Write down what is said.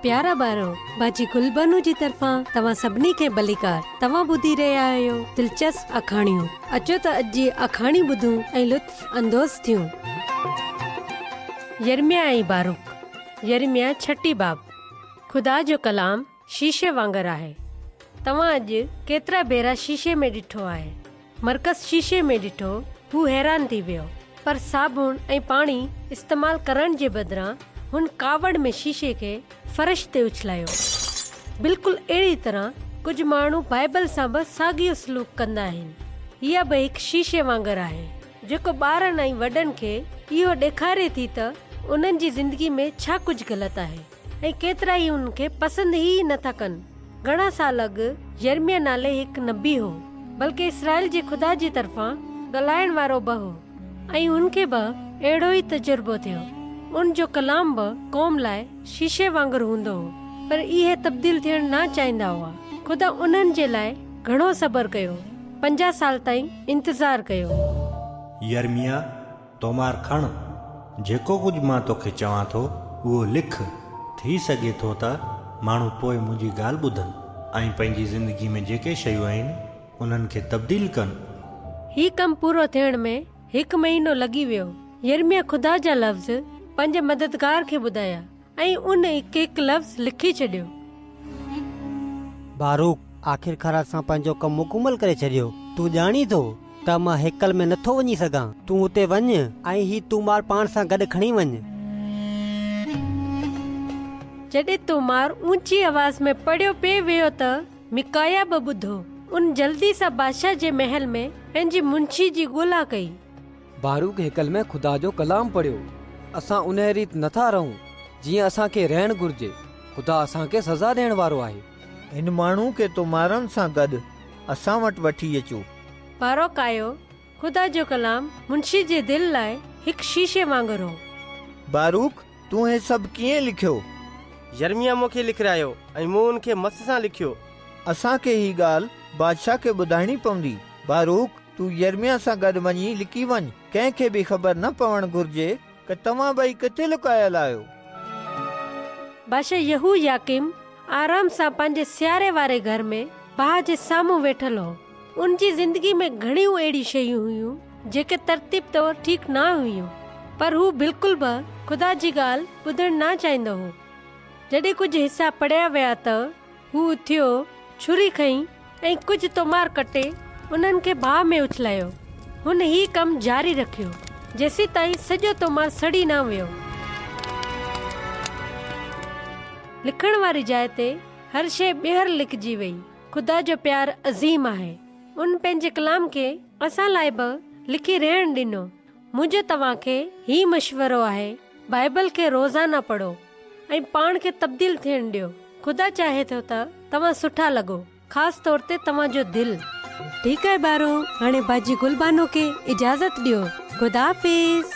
प्यारा ॿारो, बाजी गुलबनू जी तरफ़ां तव्हां सभिनी खे भलीकार। तव्हां ॿुधी रहिया आहियो दिलचस्प अखाणियूं। अचो त अॼु जी अखाणी ॿुधूं ऐं लुत्फ़ अंदोज़ थियूं। यिर्मयाह ऐं बारूक। यिर्मयाह छठी बाब। खुदा जो कलाम शीशे वांगुरु आहे। तव्हां अॼु केतिरा भेरा शीशे में ॾिठो आहे? मरकज़ शीशे में ॾिठो, हू हैरान थी वियो, पर साबुण ऐं पाणी इस्तेमालु करण जे बदिरां हुन कावड़ में शीशे खे फर्श ते उछलायो। बिल्कुलु अहिड़ी तरह कुझु माण्हू बाइबल सां बि साॻियो सलूक कंदा आहिनि। इहा बि हिकु शीशे वांगुरु आहे, जेको ॿारनि ऐं वॾनि खे इहो ॾेखारे थी त उन्हनि जी ज़िंदगी में छा कुझु ग़लति आहे ऐं केतिरा ई उनखे पसंदि ई नथा कनि। घणा साल अॻु यिर्मयाह नाले हिकु नबी हो, बल्कि इसराइल जे ख़ुदा जी तरफ़ां ॻाल्हाइण वारो बि हो, ऐं उनखे बि अहिड़ो ई तजुर्बो थियो। उन जो कलाम बि क़ौम लाइ शीशे वांगुरु हूंदो हो, पर इहे तब्दील थियण न चाहींदा हुआ। ख़ुदा उन्हनि जे लाइ घणो सब्र कयो, 50 साल ताईं इंतज़ार कयो। यिर्मयाह, तोमार खण, जेको कुझु मां तोखे चवां थो उहो लिख। थी सघे थो त माण्हू पोइ मुंहिंजी ॻाल्हि ॿुधनि ऐं पंहिंजी ज़िंदगी में जेके शयूं आहिनि उन्हनि खे तब्दील कनि। ही कमु पूरो थियण में 1 महीनो लॻी वियो। यिर्मयाह ख़ुदा जा लफ़्ज़ पंहिंजे मददगार खे ॿुधाया ऐं उन हिकु लफ़्ज़ लिखी छॾियो। बारूक, आख़िरकार असां पंहिंजो कमु मुकमल करे छॾियो। तूं ॼाणी थो त मां हेकल में नथो वञी सघां। तूं हुते वञ ऐं ही तूमार पाण सां गॾु खणी वञ। जॾहिं तूमार ऊंची आवाज़ में पढ़ियो पिए वियो त मिकाया बि ॿुधो। उन जल्दी सां बादशाह जे महल में पंहिंजी मुंशी जी ॻोल्हा कई। बारूक हेकल में ख़ुदा जो कलाम पढ़ियो। असां उन रीति नथा रहूं जीअं असांखे रहण घुर्जे। ख़ुदा असांखे सज़ा ॾियण वारो आहे। इन माण्हू खे तुमारनि सां गॾु असां वटि वठी अचो। बारूक आयो। ख़ुदा जो कलाम मुंशी जे दिलि लाइ हिकु शीशे वांगुरु हो। बारूक, तूं हे सभु कीअं लिखियो? यिर्मयाह मूंखे लिखायो ऐं मूं उनखे मस सां लिखियो। असांखे ही ॻाल्हि बादशाह खे ॿुधाइणी पवंदी। बारूक, तूं यिर्मयाह सां गॾु वञी लिखी वञ। कंहिंखे बि ख़बर न पवणु घुर्जे कि तव्हां ॿई किथे लुकायल आहियो। बादशाह यहोयाकीम आराम सां पंहिंजे सियारे वारे घर में भाउ जे साम्हूं वेठल हो। उनजी ज़िंदगी में घणियूं अहिड़ी शयूं हुयूं जेके तरतीब तौर ठीकु न हुयूं, पर हू बिल्कुलु बि ख़ुदा जी ॻाल्हि ॿुधणु न चाहींदो हो। जॾहिं कुझु हिसा पढ़िया विया त हू उथियो, छुरी खईं ऐं कुझु तोमार कटे उन्हनि खे बाहि में उछलायो। हुन ही कमु जारी रखियो जेसीं ताईं सॼो तोमार सड़ी न वियो। लिखण वारी जाइ ते हर शइ ॿीहर लिखजी वई। ख़ुदा जो प्यार अज़ीम आहे। उन पंहिंजे कलाम खे असां लाइ बि लिखी रहण ॾिनो। मुंहिंजो तव्हांखे ही मशवरो आहे, बाइबल खे रोज़ाना पढ़ो ऐं पाण खे तब्दील थियण ॾियो। ख़ुदा चाहे थो त तव्हां सुठा लॻो, ख़ासि तौर ते तव्हां जो दिलि। ठीकु आहे ॿारो, हाणे बाजी गुलबानो खे इजाज़त ॾियो। ख़ुदा हाफ़िज़।